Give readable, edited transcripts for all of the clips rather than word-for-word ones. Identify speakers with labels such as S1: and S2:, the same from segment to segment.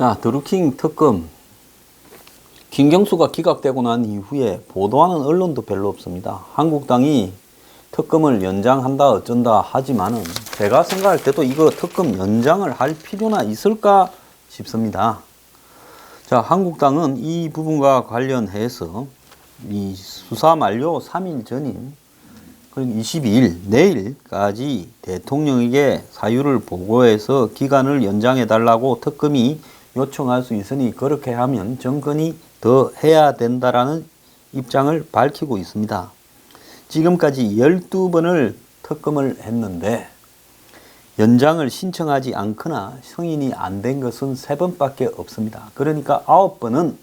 S1: 자, 드루킹 특검. 김경수가 기각되고 난 이후에 보도하는 언론도 별로 없습니다. 한국당이 특검을 연장한다 어쩐다 하지만은 제가 생각할 때도 이거 특검 연장을 할 필요나 있을까 싶습니다. 자, 한국당은 이 부분과 관련해서 이 수사 만료 3일 전인 22일 내일까지 대통령에게 사유를 보고해서 기간을 연장해 달라고 특검이 요청할 수 있으니 그렇게 하면 정권이 더 해야 된다라는 입장을 밝히고 있습니다. 지금까지 12번을 특검을 했는데 연장을 신청하지 않거나 승인이 안 된 것은 3번밖에 없습니다. 그러니까 9번은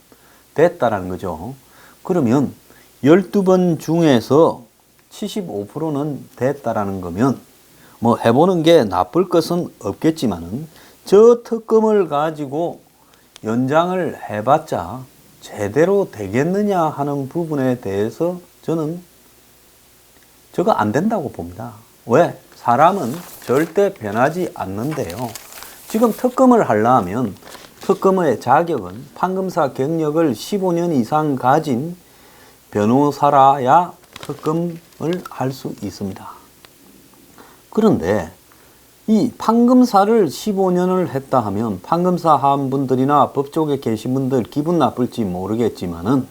S1: 됐다라는 거죠. 그러면 12번 중에서 75%는 됐다라는 거면 뭐 해보는 게 나쁠 것은 없겠지만은 저 특검을 가지고 연장을 해봤자 제대로 되겠느냐 하는 부분에 대해서 저는 저거 안 된다고 봅니다. 왜? 사람은 절대 변하지 않는데요. 지금 특검을 하려면 특검의 자격은 판검사 경력을 15년 이상 가진 변호사라야 특검을 할 수 있습니다. 그런데 이 판검사를 15년을 했다 하면 판검사 한 분들이나 법조계 계신 분들 기분 나쁠지 모르겠지만은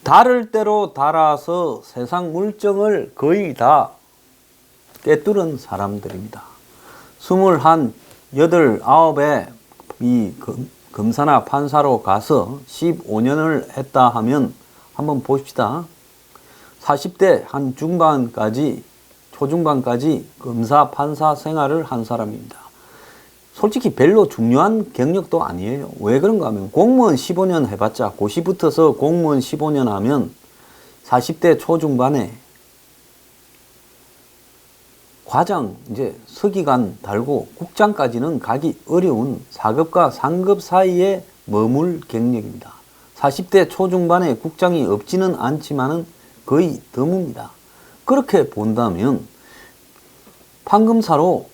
S1: 달을 대로 달아서 세상 물정을 거의 다 꿰뚫은 사람들입니다. 21, 8, 9에 이 검사나 판사로 가서 15년을 했다 하면 한번 봅시다. 40대 한 중반까지 초중반까지 검사 판사 생활을 한 사람입니다. 솔직히 별로 중요한 경력도 아니에요. 왜 그런가 하면 공무원 15년 해봤자 고시 붙어서 공무원 15년 하면 40대 초중반에 과장 이제 서기관 달고 국장까지는 가기 어려운 4급과 상급 사이에 머물 경력입니다. 40대 초중반에 국장이 없지는 않지만은 거의 드뭅니다. 그렇게 본다면 판검사로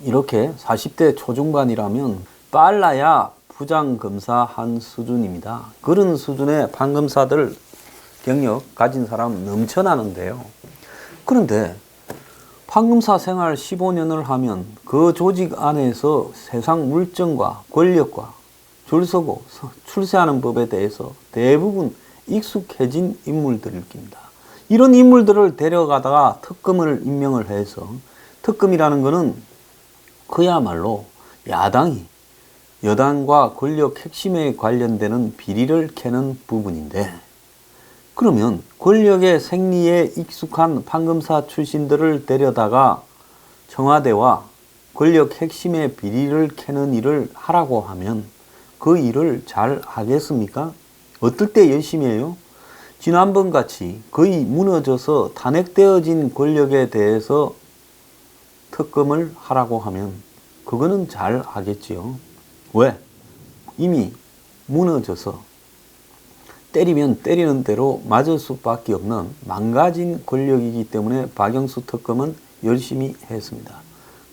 S1: 이렇게 40대 초중반이라면 빨라야 부장검사 한 수준입니다. 그런 수준의 판검사들 경력 가진 사람 넘쳐나는데요. 그런데 판검사 생활 15년을 하면 그 조직 안에서 세상 물정과 권력과 줄 서고 출세하는 법에 대해서 대부분 익숙해진 인물들입니다. 이런 인물들을 데려가다가 특검을 임명을 해서 특검이라는 것은 그야말로 야당이 여당과 권력 핵심에 관련되는 비리를 캐는 부분인데 그러면 권력의 생리에 익숙한 판검사 출신들을 데려다가 청와대와 권력 핵심의 비리를 캐는 일을 하라고 하면 그 일을 잘 하겠습니까? 어떨 때 열심히 해요? 지난번 같이 거의 무너져서 탄핵되어진 권력에 대해서 특검을 하라고 하면 그거는 잘 하겠지요. 왜? 이미 무너져서 때리면 때리는 대로 맞을 수밖에 없는 망가진 권력이기 때문에 박영수 특검은 열심히 했습니다.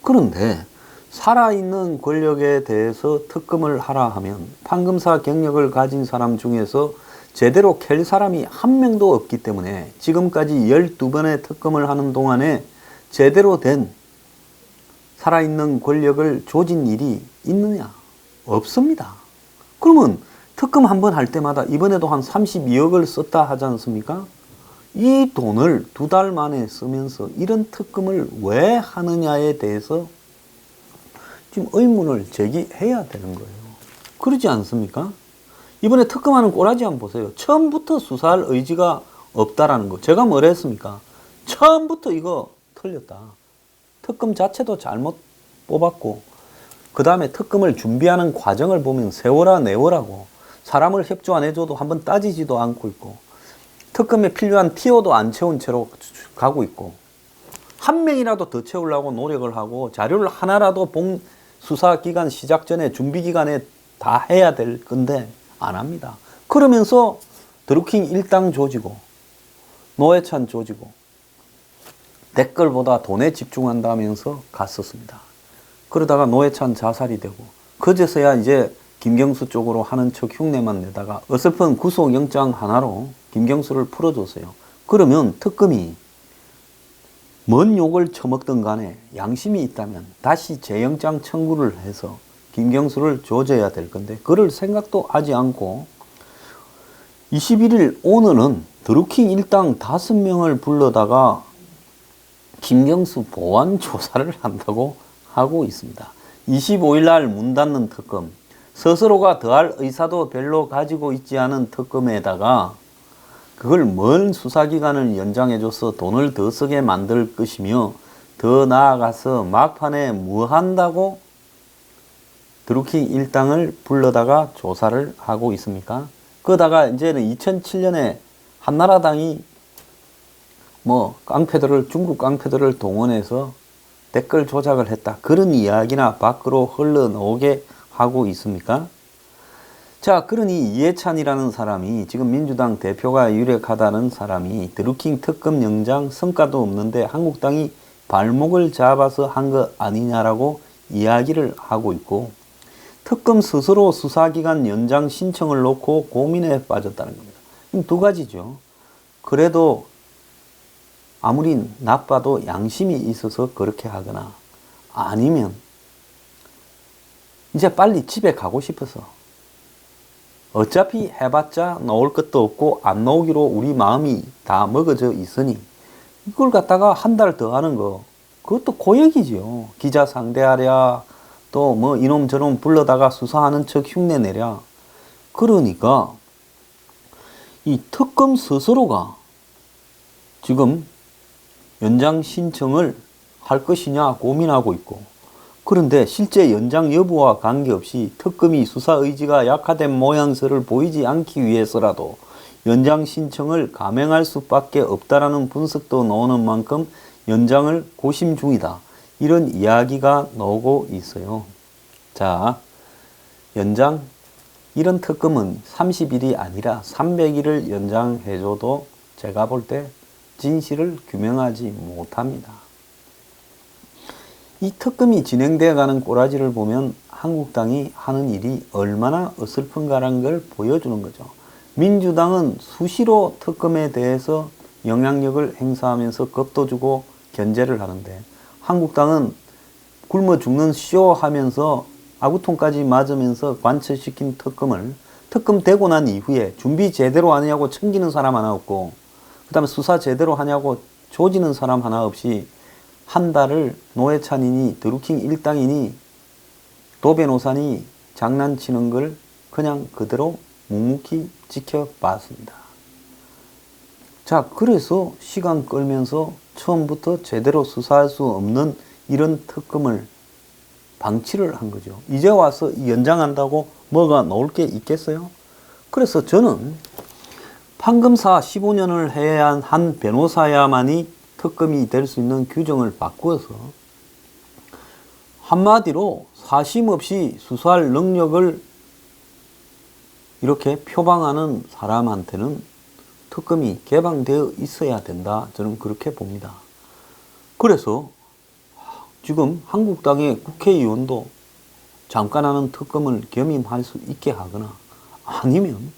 S1: 그런데 살아있는 권력에 대해서 특검을 하라 하면 판검사 경력을 가진 사람 중에서 제대로 캘 사람이 한 명도 없기 때문에 지금까지 12번의 특검을 하는 동안에 제대로 된 살아있는 권력을 조진 일이 있느냐? 없습니다. 그러면 특검 한 번 할 때마다 이번에도 한 32억을 썼다 하지 않습니까? 이 돈을 2달 만에 쓰면서 이런 특검을 왜 하느냐에 대해서 지금 의문을 제기해야 되는 거예요. 그러지 않습니까? 이번에 특검하는 꼬라지 한번 보세요. 처음부터 수사할 의지가 없다라는 거. 제가 뭘 했습니까? 처음부터 이거 틀렸다. 특검 자체도 잘못 뽑았고 그 다음에 특검을 준비하는 과정을 보면 세워라 내워라고 사람을 협조 안 해줘도 한번 따지지도 않고 있고 특검에 필요한 티오도 안 채운 채로 가고 있고 한 명이라도 더 채우려고 노력을 하고 자료를 하나라도 수사기간 시작 전에 준비기간에 다 해야 될 건데 안 합니다. 그러면서 드루킹 일당 조지고 노회찬 조지고 댓글보다 돈에 집중한다면서 갔었습니다. 그러다가 노회찬 자살이 되고 그제서야 이제 김경수 쪽으로 하는 척 흉내만 내다가 어설픈 구속영장 하나로 김경수를 풀어줬어요. 그러면 특검이 뭔 욕을 처먹든 간에 양심이 있다면 다시 재영장 청구를 해서 김경수를 조져야 될 건데 그럴 생각도 하지 않고 21일 오늘은 드루킹 일당 5명을 불러다가 김경수 보완 조사를 한다고 하고 있습니다. 25일 날 문 닫는 특검, 스스로가 더할 의사도 별로 가지고 있지 않은 특검에다가 그걸 먼 수사기간을 연장해줘서 돈을 더 쓰게 만들 것이며 더 나아가서 막판에 뭐 한다고 드루킹 일당을 불러다가 조사를 하고 있습니까? 그러다가 이제는 2007년에 한나라당이 뭐 깡패들을 중국 깡패들을 동원해서 댓글 조작을 했다. 그런 이야기나 밖으로 흘러나오게 하고 있습니까? 자, 그러니 이해찬이라는 사람이 지금 민주당 대표가 유력하다는 사람이 드루킹 특검 영장 성과도 없는데 한국당이 발목을 잡아서 한 것 아니냐라고 이야기를 하고 있고 특검 스스로 수사기간 연장 신청을 놓고 고민에 빠졌다는 겁니다. 두 가지죠. 그래도 아무리 나빠도 양심이 있어서 그렇게 하거나 아니면 이제 빨리 집에 가고 싶어서 어차피 해봤자 나올 것도 없고 안 나오기로 우리 마음이 다 먹어져 있으니 이걸 갖다가 한 달 더 하는 거 그것도 고역이지요. 기자 상대하랴 또 뭐 이놈 저놈 불러다가 수사하는 척 흉내내랴. 그러니까 이 특검 스스로가 지금 연장 신청을 할 것이냐 고민하고 있고 그런데 실제 연장 여부와 관계없이 특검이 수사 의지가 약화된 모양새를 보이지 않기 위해서라도 연장 신청을 감행할 수밖에 없다라는 분석도 나오는 만큼 연장을 고심 중이다. 이런 이야기가 나오고 있어요. 자, 연장 이런 특검은 30일이 아니라 300일을 연장해줘도 제가 볼 때 진실을 규명하지 못합니다. 이 특검이 진행되어 가는 꼬라지를 보면 한국당이 하는 일이 얼마나 어설픈가라는 걸 보여주는 거죠. 민주당은 수시로 특검에 대해서 영향력을 행사하면서 겁도 주고 견제를 하는데 한국당은 굶어 죽는 쇼 하면서 아구통까지 맞으면서 관철시킨 특검을 특검 되고 난 이후에 준비 제대로 하냐고 챙기는 사람 하나 없고 그 다음에 수사 제대로 하냐고 조지는 사람 하나 없이 한 달을 노회찬이니 드루킹 일당이니 도변호사니 장난치는 걸 그냥 그대로 묵묵히 지켜봤습니다. 자, 그래서 시간 끌면서 처음부터 제대로 수사할 수 없는 이런 특검을 방치를 한 거죠. 이제 와서 연장한다고 뭐가 나올 게 있겠어요? 그래서 저는 판검사 15년을 해야 한 변호사야만이 특검이 될 수 있는 규정을 바꾸어서 한마디로 사심 없이 수사할 능력을 이렇게 표방하는 사람한테는 특검이 개방되어 있어야 된다. 저는 그렇게 봅니다. 그래서 지금 한국당의 국회의원도 잠깐 하는 특검을 겸임할 수 있게 하거나 아니면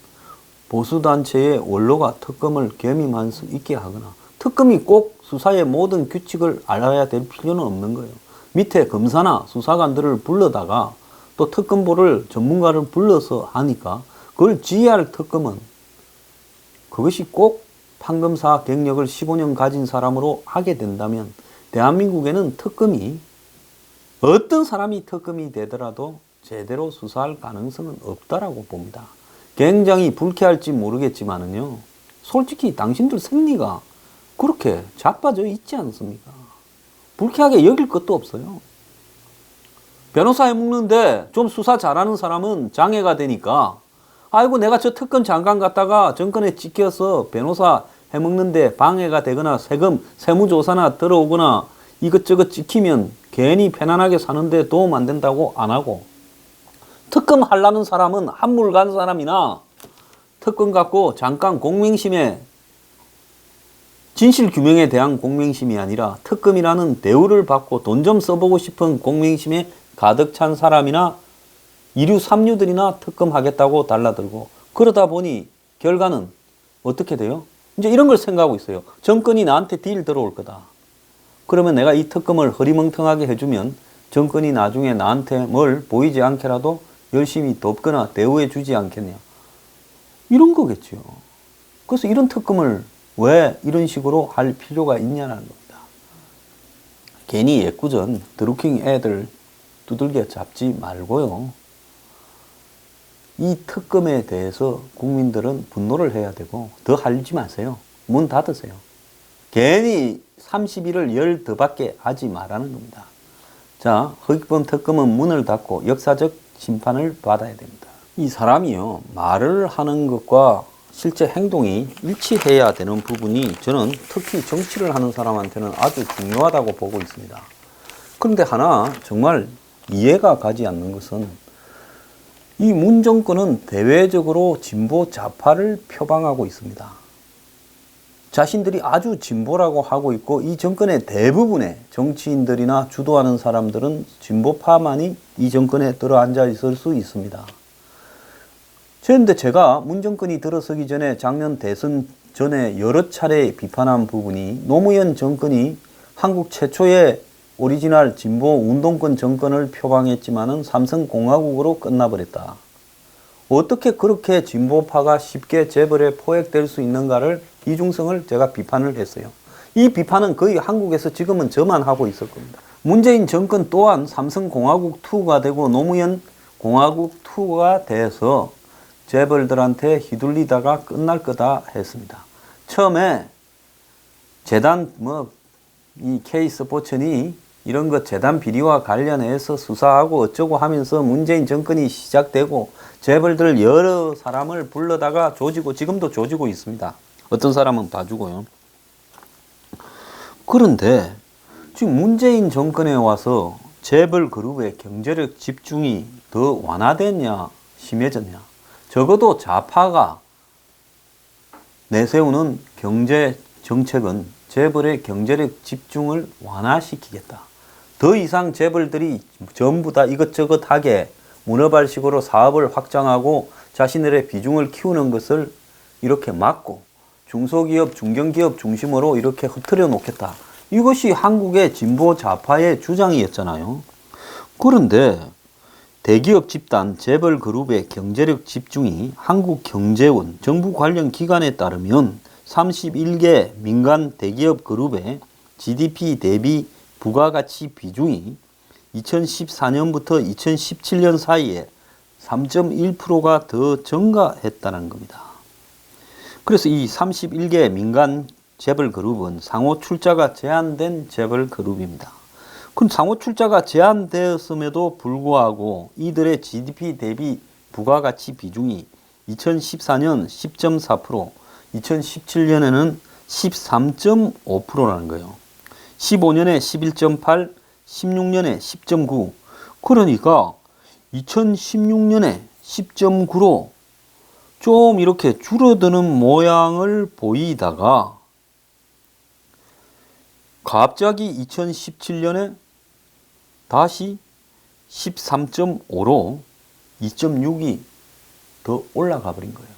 S1: 보수단체의 원로가 특검을 겸임할 수 있게 하거나 특검이 꼭 수사의 모든 규칙을 알아야 될 필요는 없는 거예요. 밑에 검사나 수사관들을 불러다가 또 특검보를 전문가를 불러서 하니까 그걸 지휘할 특검은 그것이 꼭 판검사 경력을 15년 가진 사람으로 하게 된다면 대한민국에는 특검이 어떤 사람이 특검이 되더라도 제대로 수사할 가능성은 없다라고 봅니다. 굉장히 불쾌할지 모르겠지만은요. 솔직히 당신들 생리가 그렇게 자빠져 있지 않습니까? 불쾌하게 여길 것도 없어요. 변호사 해먹는데 좀 수사 잘하는 사람은 장애가 되니까 아이고 내가 저 특검 장관 갔다가 정권에 찍혀서 변호사 해먹는데 방해가 되거나 세금 세무조사나 들어오거나 이것저것 찍히면 괜히 편안하게 사는데 도움 안 된다고 안 하고 특검 하려는 사람은 한물 간 사람이나 특검 갖고 잠깐 공명심에 진실 규명에 대한 공명심이 아니라 특검이라는 대우를 받고 돈 좀 써보고 싶은 공명심에 가득 찬 사람이나 2류, 3류들이나 특검하겠다고 달라들고 그러다 보니 결과는 어떻게 돼요? 이제 이런 걸 생각하고 있어요. 정권이 나한테 딜 들어올 거다. 그러면 내가 이 특검을 허리멍텅하게 해주면 정권이 나중에 나한테 뭘 보이지 않게라도 열심히 돕거나 대우해 주지 않겠냐. 이런 거겠죠. 그래서 이런 특검을 왜 이런 식으로 할 필요가 있냐는 겁니다. 괜히 애꿎은 드루킹 애들 두들겨 잡지 말고요. 이 특검에 대해서 국민들은 분노를 해야 되고 더 하지 마세요. 문 닫으세요. 괜히 30일을 열 더 밖에 하지 말라는 겁니다. 자, 허위범 특검은 문을 닫고 역사적 심판을 받아야 됩니다. 이 사람이요, 말을 하는 것과 실제 행동이 일치해야 되는 부분이 저는 특히 정치를 하는 사람한테는 아주 중요하다고 보고 있습니다. 그런데 하나 정말 이해가 가지 않는 것은 이 문 정권은 대외적으로 진보 좌파를 표방하고 있습니다. 자신들이 아주 진보라고 하고 있고 이 정권의 대부분의 정치인들이나 주도하는 사람들은 진보파만이 이 정권에 들어앉아 있을 수 있습니다. 그런데 제가 문 정권이 들어서기 전에 작년 대선 전에 여러 차례 비판한 부분이 노무현 정권이 한국 최초의 오리지널 진보 운동권 정권을 표방했지만은 삼성공화국으로 끝나버렸다. 어떻게 그렇게 진보파가 쉽게 재벌에 포획될 수 있는가를 이중성을 제가 비판을 했어요. 이 비판은 거의 한국에서 지금은 저만 하고 있을 겁니다. 문재인 정권 또한 삼성공화국 2가 되고 노무현 공화국 2가 돼서 재벌들한테 휘둘리다가 끝날 거다 했습니다. 처음에 재단 이 K스포츠니 이런 것 재단 비리와 관련해서 수사하고 어쩌고 하면서 문재인 정권이 시작되고 재벌들 여러 사람을 불러다가 조지고 지금도 조지고 있습니다. 어떤 사람은 봐주고요. 그런데 지금 문재인 정권에 와서 재벌 그룹의 경제력 집중이 더 완화됐냐 심해졌냐. 적어도 좌파가 내세우는 경제 정책은 재벌의 경제력 집중을 완화시키겠다. 더 이상 재벌들이 전부 다 이것저것 하게 문어발식으로 사업을 확장하고 자신들의 비중을 키우는 것을 이렇게 막고 중소기업, 중견기업 중심으로 이렇게 흐트려 놓겠다. 이것이 한국의 진보 좌파의 주장이었잖아요. 그런데 대기업 집단 재벌 그룹의 경제력 집중이 한국경제원 정부 관련 기관에 따르면 31개 민간 대기업 그룹의 GDP 대비 부가가치 비중이 2014년부터 2017년 사이에 3.1%가 더 증가했다는 겁니다. 그래서 이 31개 민간 재벌 그룹은 상호 출자가 제한된 재벌 그룹입니다. 그럼 상호 출자가 제한되었음에도 불구하고 이들의 GDP 대비 부가가치 비중이 2014년 10.4%, 2017년에는 13.5%라는 거예요. 15년에 11.8, 16년에 10.9. 그러니까 2016년에 10.9로 좀 이렇게 줄어드는 모양을 보이다가 갑자기 2017년에 다시 13.5로 2.6이 더 올라가 버린 거예요.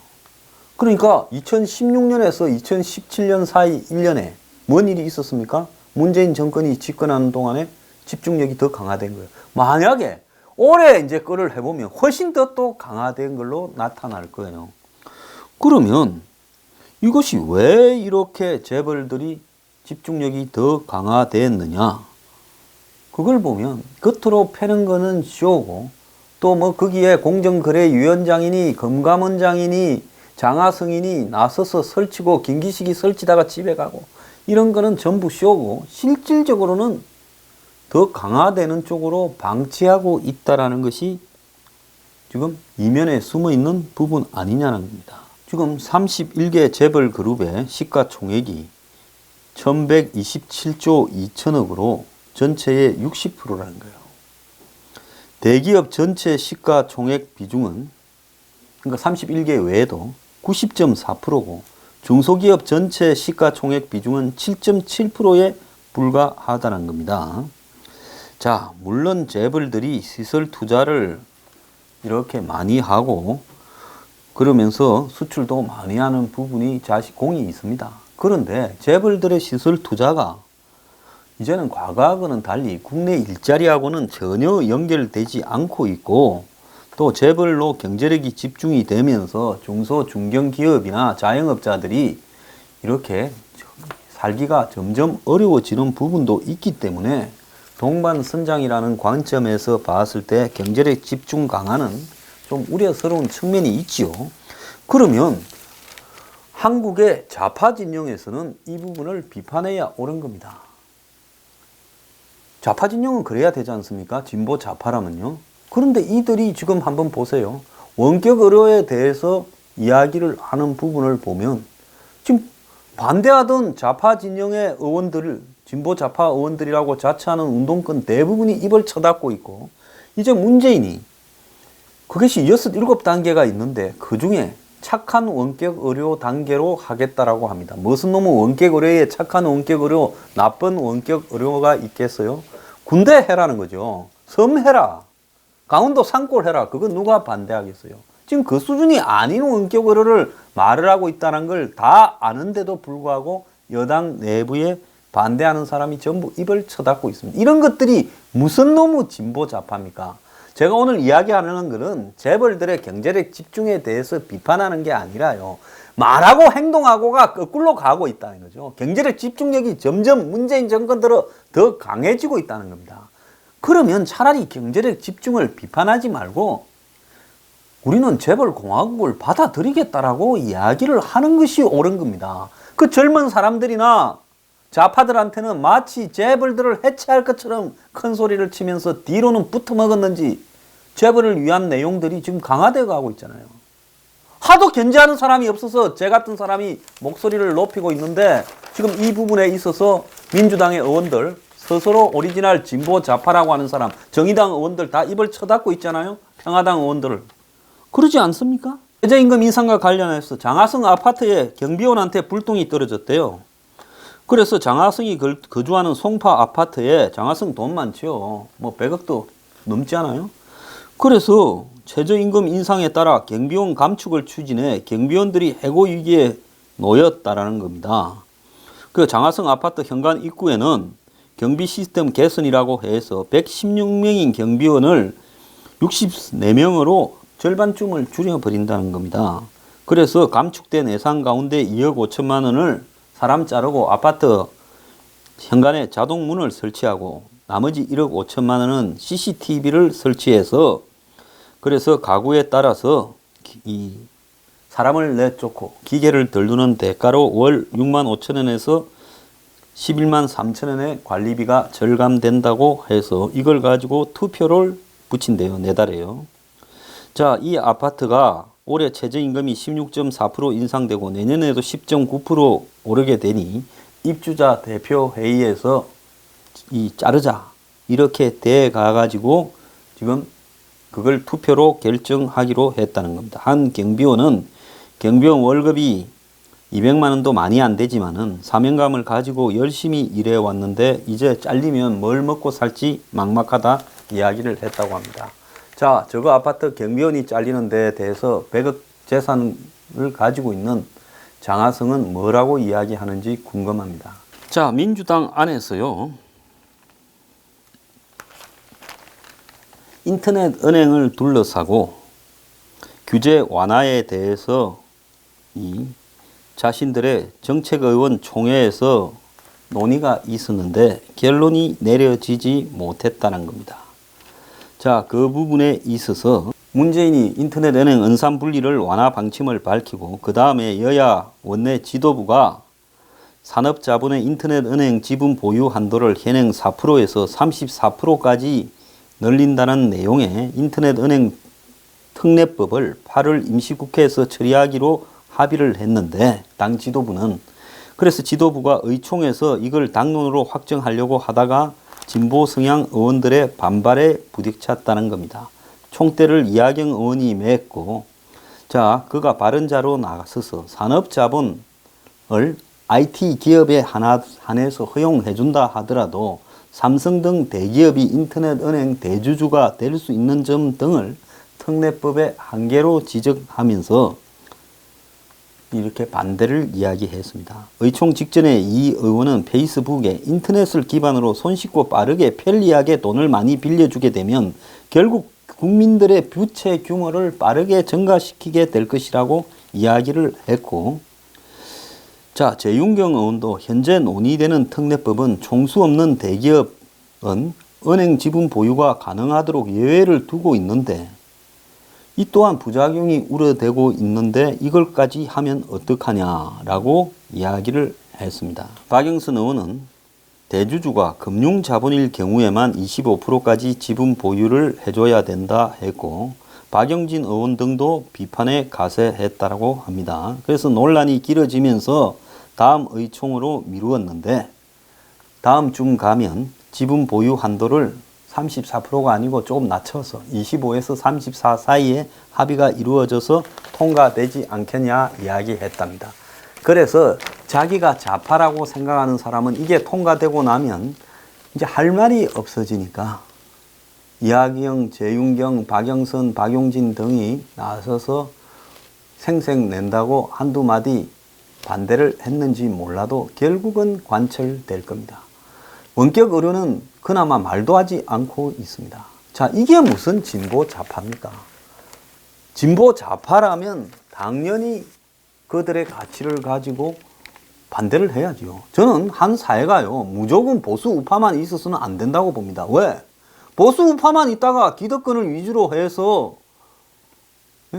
S1: 그러니까 2016년에서 2017년 사이 1년에 뭔 일이 있었습니까? 문재인 정권이 집권하는 동안에 집중력이 더 강화된 거예요. 만약에 올해 이제 거를 해보면 훨씬 더 또 강화된 걸로 나타날 거예요. 그러면 이것이 왜 이렇게 재벌들이 집중력이 더 강화됐느냐? 그걸 보면 겉으로 패는 거는 쇼고 또 뭐 거기에 공정거래위원장이니 금감원장이니 장하성이니 나서서 설치고 김기식이 설치다가 집에 가고 이런 거는 전부 쇼고 실질적으로는 더 강화되는 쪽으로 방치하고 있다라는 것이 지금 이면에 숨어 있는 부분 아니냐는 겁니다. 지금 31개 재벌 그룹의 시가총액이 1127조 2천억으로 전체의 60%라는 거예요. 대기업 전체 시가총액 비중은 그러니까 31개 외에도 90.4%고 중소기업 전체 시가총액 비중은 7.7%에 불과하다는 겁니다. 자, 물론 재벌들이 시설 투자를 이렇게 많이 하고 그러면서 수출도 많이 하는 부분이 공이 있습니다. 그런데 재벌들의 시설 투자가 이제는 과거하고는 달리 국내 일자리하고는 전혀 연결되지 않고 있고 또 재벌로 경제력이 집중이 되면서 중소 중견기업이나 자영업자들이 이렇게 살기가 점점 어려워지는 부분도 있기 때문에 동반선장이라는 관점에서 봤을 때 경제력 집중 강화는 좀 우려스러운 측면이 있지요. 그러면 한국의 좌파 진영에서는 이 부분을 비판해야 옳은 겁니다. 좌파 진영은 그래야 되지 않습니까? 진보 좌파라면요. 그런데 이들이 지금 한번 보세요. 원격 의료에 대해서 이야기를 하는 부분을 보면 지금 반대하던 좌파 진영의 의원들을 진보 좌파 의원들이라고 자처하는 운동권 대부분이 입을 쳐닫고 있고 이제 문재인이 그것이 6-7단계가 있는데 그 중에 착한 원격 의료 단계로 하겠다라고 합니다. 무슨 놈의 원격 의료에 착한 원격 의료, 나쁜 원격 의료가 있겠어요? 군대 해라는 거죠. 섬 해라. 강원도 산골 해라. 그건 누가 반대하겠어요? 지금 그 수준이 아닌 원격 의료를 말을 하고 있다는 걸 다 아는데도 불구하고 여당 내부에 반대하는 사람이 전부 입을 쳐닫고 있습니다. 이런 것들이 무슨 놈의 진보 좌파입니까? 제가 오늘 이야기하는 것은 재벌들의 경제력 집중에 대해서 비판하는 게 아니라요. 말하고 행동하고가 거꾸로 가고 있다는 거죠. 경제력 집중력이 점점 문재인 정권 들어 더 강해지고 있다는 겁니다. 그러면 차라리 경제력 집중을 비판하지 말고 우리는 재벌공화국을 받아들이겠다라고 이야기를 하는 것이 옳은 겁니다. 그 젊은 사람들이나 좌파들한테는 마치 재벌들을 해체할 것처럼 큰 소리를 치면서 뒤로는 붙어먹었는지 재벌을 위한 내용들이 지금 강화되어 가고 있잖아요. 하도 견제하는 사람이 없어서 제 같은 사람이 목소리를 높이고 있는데 지금 이 부분에 있어서 민주당의 의원들, 스스로 오리지널 진보 좌파라고 하는 사람, 정의당 의원들 다 입을 쳐닫고 있잖아요. 평화당 의원들을. 그러지 않습니까? 최저임금 인상과 관련해서 장하성 아파트에 경비원한테 불똥이 떨어졌대요. 그래서 장하성이 거주하는 송파 아파트에 장하성 돈 많죠. 뭐 100억도 넘지 않아요? 그래서 최저임금 인상에 따라 경비원 감축을 추진해 경비원들이 해고 위기에 놓였다라는 겁니다. 그 장하성 아파트 현관 입구에는 경비 시스템 개선이라고 해서 116명인 경비원을 64명으로 절반쯤을 줄여버린다는 겁니다. 그래서 감축된 예산 가운데 2억 5천만 원을 사람 자르고 아파트 현관에 자동문을 설치하고 나머지 1억 5천만 원은 CCTV를 설치해서 그래서 가구에 따라서 이 사람을 내쫓고 기계를 덜두는 대가로 월 6만 5천 원에서 11만 3천 원의 관리비가 절감된다고 해서 이걸 가지고 투표를 붙인대요. 내달에요. 자, 이 아파트가 올해 최저임금이 16.4% 인상되고 내년에도 10.9% 오르게 되니 입주자 대표회의에서 이 자르자 이렇게 돼가 가지고 지금 그걸 투표로 결정하기로 했다는 겁니다. 한 경비원은 경비원 월급이 200만 원도 많이 안 되지만은 사명감을 가지고 열심히 일해 왔는데 이제 잘리면 뭘 먹고 살지 막막하다 이야기를 했다고 합니다. 자, 저거 아파트 경비원이 잘리는 데에 대해서 100억 재산을 가지고 있는 장하성은 뭐라고 이야기하는지 궁금합니다. 자, 민주당 안에서요. 인터넷 은행을 둘러싸고 규제 완화에 대해서 이 자신들의 정책의원 총회에서 논의가 있었는데 결론이 내려지지 못했다는 겁니다. 자, 그 부분에 있어서 문재인이 인터넷 은행 은산 분리를 완화 방침을 밝히고 그 다음에 여야 원내 지도부가 산업자본의 인터넷 은행 지분 보유 한도를 현행 4%에서 34%까지 늘린다는 내용의 인터넷 은행 특례법을 8월 임시국회에서 처리하기로 합의를 했는데 당 지도부는 그래서 지도부가 의총에서 이걸 당론으로 확정하려고 하다가 진보 성향 의원들의 반발에 부딪혔다는 겁니다. 총대를 이하경 의원이 맺고 자 그가 발언자로 나서서 산업자본을 IT 기업에 한해서 허용해 준다 하더라도 삼성 등 대기업이 인터넷 은행 대주주가 될 수 있는 점 등을 특례법의 한계로 지적하면서 이렇게 반대를 이야기했습니다. 의총 직전에 이 의원은 페이스북에 인터넷을 기반으로 손쉽고 빠르게 편리하게 돈을 많이 빌려주게 되면 결국 국민들의 부채 규모를 빠르게 증가시키게 될 것이라고 이야기를 했고, 자, 재윤경 의원도 현재 논의되는 특례법은 총수 없는 대기업은 은행 지분 보유가 가능하도록 예외를 두고 있는데 이 또한 부작용이 우려되고 있는데 이걸까지 하면 어떡하냐라고 이야기를 했습니다. 박영선 의원은 대주주가 금융자본일 경우에만 25%까지 지분 보유를 해줘야 된다 했고, 박영진 의원 등도 비판에 가세했다고 합니다. 그래서 논란이 길어지면서 다음 의총으로 미루었는데 다음 중 가면 지분 보유 한도를 34%가 아니고 조금 낮춰서 25에서 34 사이에 합의가 이루어져서 통과되지 않겠냐 이야기했답니다. 그래서 자기가 좌파라고 생각하는 사람은 이게 통과되고 나면 이제 할 말이 없어지니까 이하경, 재윤경, 박영선, 박용진 등이 나서서 생색낸다고 한두 마디 반대를 했는지 몰라도 결국은 관철될 겁니다. 원격 의료는 그나마 말도 하지 않고 있습니다. 자, 이게 무슨 진보 좌파입니까? 진보 좌파라면 당연히 그들의 가치를 가지고 반대를 해야죠. 저는 한 사회가요, 무조건 보수 우파만 있어서는 안 된다고 봅니다. 왜? 보수 우파만 있다가 기득권을 위주로 해서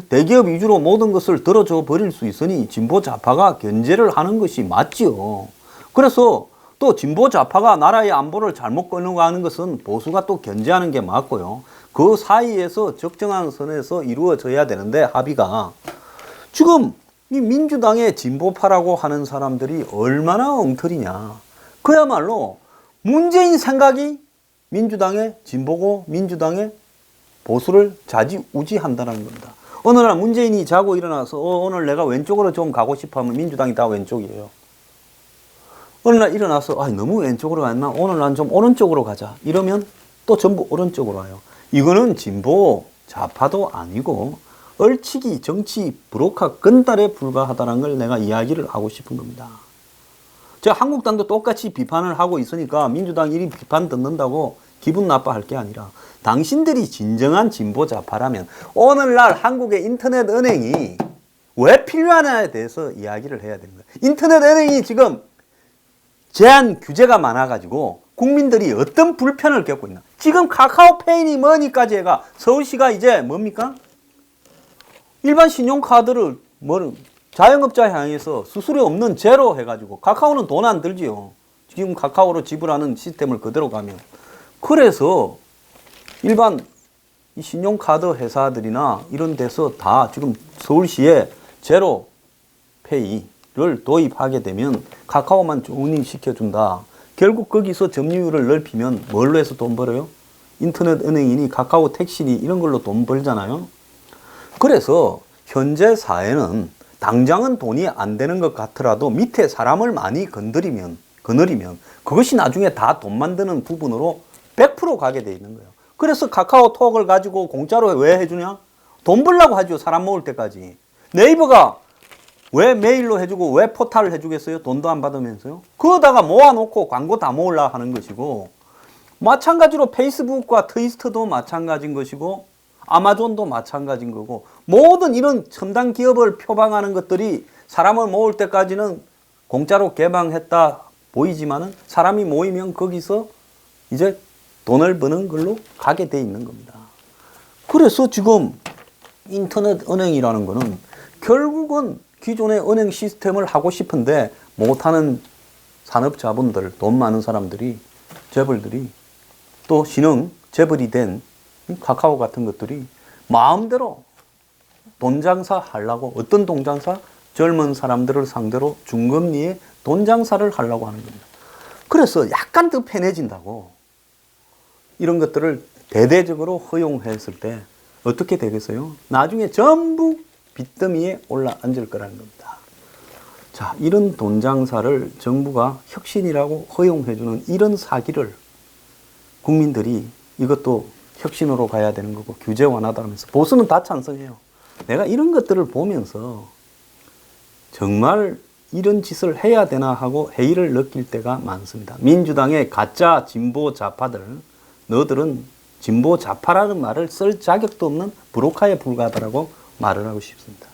S1: 대기업 위주로 모든 것을 들어줘 버릴 수 있으니 진보 좌파가 견제를 하는 것이 맞지요. 그래서 또 진보 좌파가 나라의 안보를 잘못 끌어가는 것은 보수가 또 견제하는 게 맞고요. 그 사이에서 적정한 선에서 이루어져야 되는데 합의가 지금 이 민주당의 진보파라고 하는 사람들이 얼마나 엉터리냐. 그야말로 문재인 생각이 민주당의 진보고 민주당의 보수를 좌지우지한다는 겁니다. 어느 날 문재인이 자고 일어나서 오늘 내가 왼쪽으로 좀 가고 싶어 하면 민주당이 다 왼쪽이에요. 어느 날 일어나서 너무 왼쪽으로 갔나? 오늘 난 좀 오른쪽으로 가자. 이러면 또 전부 오른쪽으로 와요. 이거는 진보 좌파도 아니고 얼치기 정치 브로커 건달에 불과하다는 걸 내가 이야기를 하고 싶은 겁니다. 제가 한국당도 똑같이 비판을 하고 있으니까 민주당 이리 비판 듣는다고 기분 나빠할 게 아니라 당신들이 진정한 진보 좌파라면 오늘날 한국의 인터넷 은행이 왜 필요하냐에 대해서 이야기를 해야 되는 거예요. 인터넷 은행이 지금 제한 규제가 많아가지고 국민들이 어떤 불편을 겪고 있나. 지금 카카오페이니 뭐니까지 해가 서울시가 이제 뭡니까? 일반 신용카드를 자영업자 향해서 수수료 없는 제로 해가지고 카카오는 돈 안 들지요. 지금 카카오로 지불하는 시스템을 그대로 가면. 그래서 일반 신용카드 회사들이나 이런 데서 다 지금 서울시에 제로 페이를 도입하게 되면 카카오만 운행시켜준다. 결국 거기서 점유율을 넓히면 뭘로 해서 돈 벌어요? 인터넷 은행이니 카카오 택시니 이런 걸로 돈 벌잖아요. 그래서 현재 사회는 당장은 돈이 안 되는 것 같더라도 밑에 사람을 많이 거느리면 그것이 나중에 다 돈 만드는 부분으로 100% 가게 돼 있는 거예요. 그래서 카카오톡을 가지고 공짜로 왜 해주냐? 돈 벌려고 하죠. 사람 모을 때까지. 네이버가 왜 메일로 해주고 왜 포탈을 해주겠어요? 돈도 안 받으면서요. 그러다가 모아놓고 광고 다 모으려고 하는 것이고, 마찬가지로 페이스북과 트위스트도 마찬가지인 것이고 아마존도 마찬가지인 거고, 모든 이런 첨단 기업을 표방하는 것들이 사람을 모을 때까지는 공짜로 개방했다 보이지만은 사람이 모이면 거기서 이제 돈을 버는 걸로 가게 돼 있는 겁니다. 그래서 지금 인터넷 은행이라는 거는 결국은 기존의 은행 시스템을 하고 싶은데 못하는 산업자본들, 돈 많은 사람들이, 재벌들이, 또 신흥 재벌이 된 카카오 같은 것들이 마음대로 돈 장사 하려고, 어떤 돈 장사? 젊은 사람들을 상대로 중금리에 돈 장사를 하려고 하는 겁니다. 그래서 약간 더 편해진다고 이런 것들을 대대적으로 허용했을 때 어떻게 되겠어요? 나중에 전부 빚더미에 올라앉을 거라는 겁니다. 자, 이런 돈 장사를 정부가 혁신이라고 허용해주는 이런 사기를 국민들이 이것도 혁신으로 가야 되는 거고 규제 완화다 하면서 보수는 다 찬성해요. 내가 이런 것들을 보면서 정말 이런 짓을 해야 되나 하고 회의를 느낄 때가 많습니다. 민주당의 가짜 진보 좌파들, 너들은 진보 좌파라는 말을 쓸 자격도 없는 불혹화에 불과하다라고 말을 하고 싶습니다.